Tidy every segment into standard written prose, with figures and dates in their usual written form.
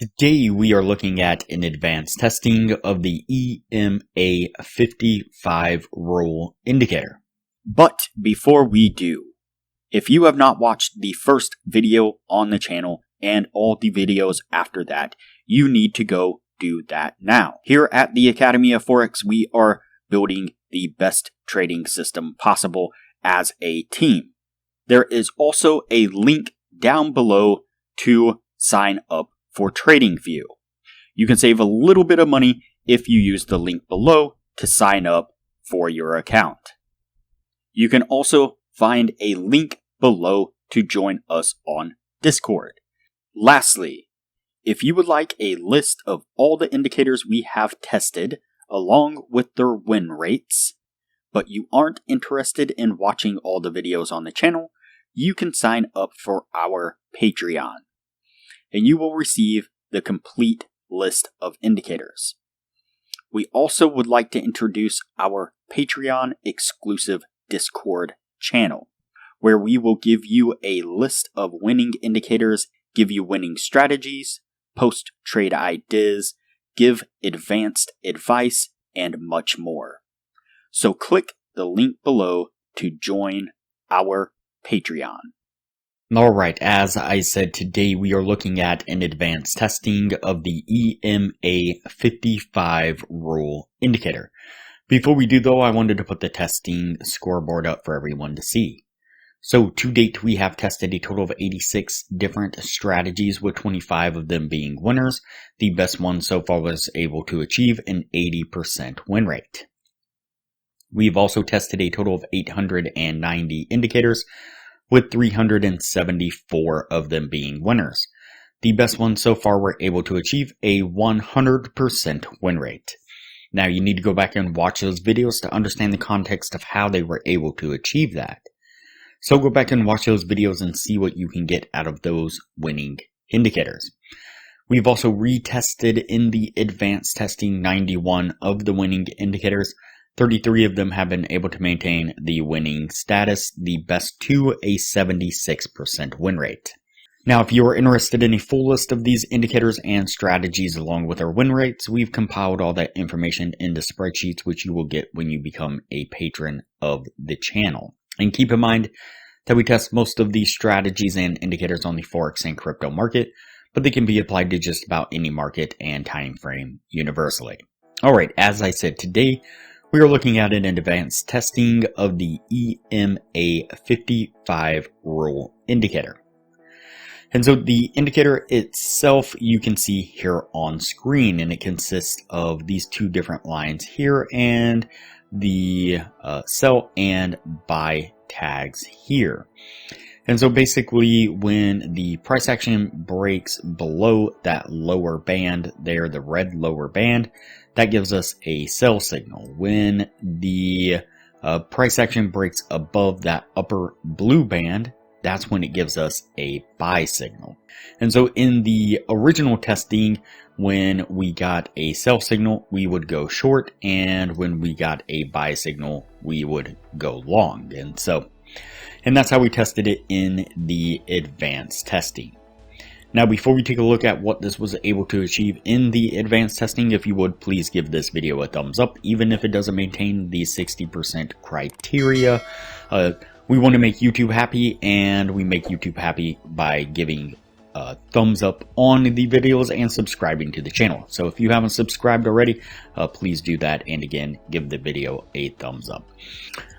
Today we are looking at an advanced testing of the EMA55 rule indicator. But before we do, if you have not watched the first video on the channel and all the videos after that, you need to go do that now. Here at the Academy of Forex, we are building the best trading system possible as a team. There is also a link down below to sign up for Tradingview. You can save a little bit of money if you use the link below to sign up for your account. You can also find a link below to join us on Discord. Lastly, if you would like a list of all the indicators we have tested along with their win rates, but you aren't interested in watching all the videos on the channel, you can sign up for our Patreon, and you will receive the complete list of indicators. We also would like to introduce our Patreon exclusive Discord channel, where we will give you a list of winning indicators, give you winning strategies, post trade ideas, give advanced advice, and much more. So click the link below to join our Patreon. Alright, as I said, today we are looking at an advanced testing of the EMA55 rule indicator. Before we do though, I wanted to put the testing scoreboard up for everyone to see. So to date, we have tested a total of 86 different strategies, with 25 of them being winners. The best one so far was able to achieve an 80% win rate. We've also tested a total of 890 indicators, with 374 of them being winners. The best ones so far were able to achieve a 100% win rate. Now you need to go back and watch those videos to understand the context of how they were able to achieve that. So go back and watch those videos and see what you can get out of those winning indicators. We've also retested in the advanced testing 91 of the winning indicators. 33 of them have been able to maintain the winning status, the best to a 76% win rate. Now, if you are interested in a full list of these indicators and strategies along with our win rates, we've compiled all that information into spreadsheets, which you will get when you become a patron of the channel. And keep in mind that we test most of these strategies and indicators on the Forex and crypto market, but they can be applied to just about any market and time frame universally. Alright, as I said, today we are looking at an advanced testing of the EMA55 rule indicator. And so the indicator itself you can see here on screen, and it consists of these two different lines here and the sell and buy tags here. And so basically when the price action breaks below that lower band there, the red lower band, that gives us a sell signal. When the price action breaks above that upper blue band, that's when it gives us a buy signal. And so in the original testing, when we got a sell signal, we would go short, and when we got a buy signal, we would go long. And that's how we tested it in the advanced testing. Now, before we take a look at what this was able to achieve in the advanced testing, if you would, please give this video a thumbs up, even if it doesn't maintain the 60% criteria. We want to make YouTube happy, and we make YouTube happy by giving thumbs up on the videos and subscribing to the channel. So if you haven't subscribed already, please do that, and again, give the video a thumbs up.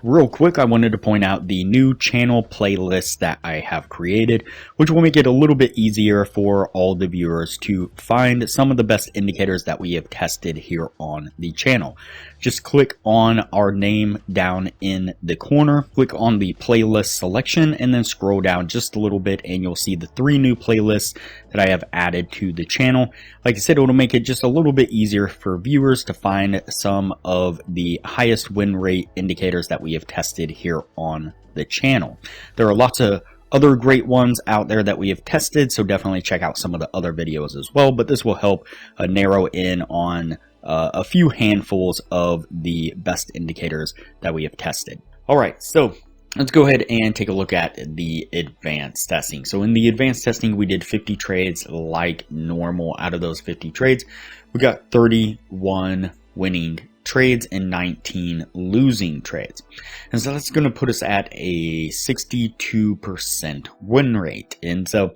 Real quick, I wanted to point out the new channel playlist that I have created, which will make it a little bit easier for all the viewers to find some of the best indicators that we have tested here on the channel. Just click on our name down in the corner, click on the playlist selection, and then scroll down just a little bit and you'll see the 3 new playlists that I have added to the channel. Like I said, it'll make it just a little bit easier for viewers to find some of the highest win rate indicators that we have tested here on the channel. There are lots of other great ones out there that we have tested, so definitely check out some of the other videos as well, but this will help narrow in on a few handfuls of the best indicators that we have tested. Alright, so let's go ahead and take a look at the advanced testing. So in the advanced testing, we did 50 trades like normal. Out of those 50 trades, we got 31 winning trades and 19 losing trades. And so that's going to put us at a 62% win rate. And so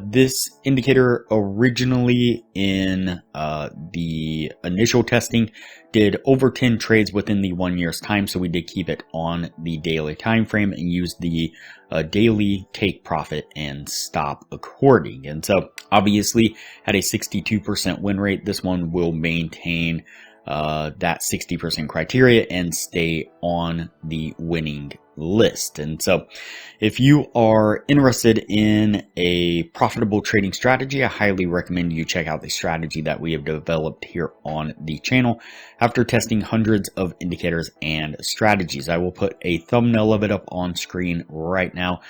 this indicator originally in the initial testing did over 10 trades within the 1 year's time. So we did keep it on the daily time frame and use the daily take profit and stop according. And so obviously at a 62% win rate, this one will maintain that 60% criteria and stay on the winning list. And so if you are interested in a profitable trading strategy, I highly recommend you check out the strategy that we have developed here on the channel after testing hundreds of indicators and strategies. I will put a thumbnail of it up on screen right now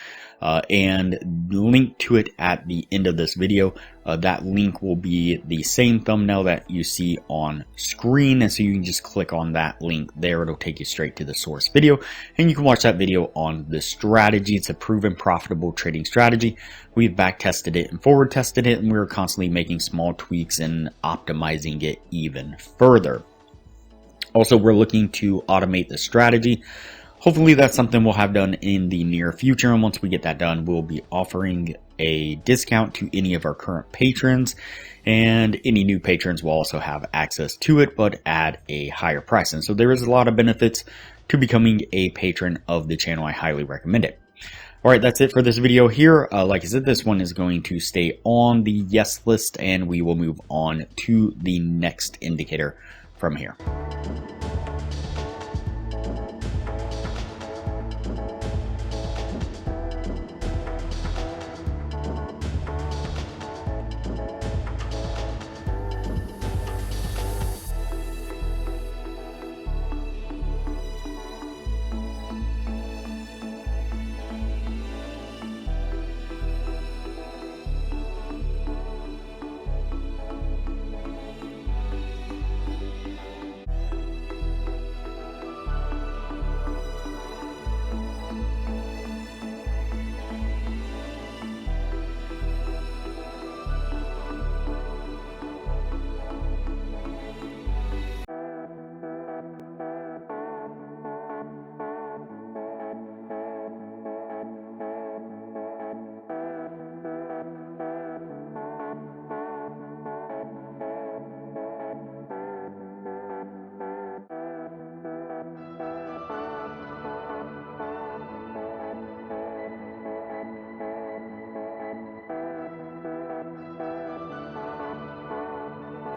and link to it at the end of this video. That link will be the same thumbnail that you see on screen, and so you can just click on that link there. It'll take you straight to the source video, and you can watch that video on the strategy. It's a proven profitable trading strategy. We've back tested it and forward tested it, and we're constantly making small tweaks and optimizing it even further. Also, we're looking to automate the strategy. Hopefully that's something we'll have done in the near future, and once we get that done, we'll be offering a discount to any of our current patrons, and any new patrons will also have access to it, but at a higher price. And so there is a lot of benefits to becoming a patron of the channel. I highly recommend it. Alright, that's it for this video here. Like I said, this one is going to stay on the yes list, and we will move on to the next indicator from here.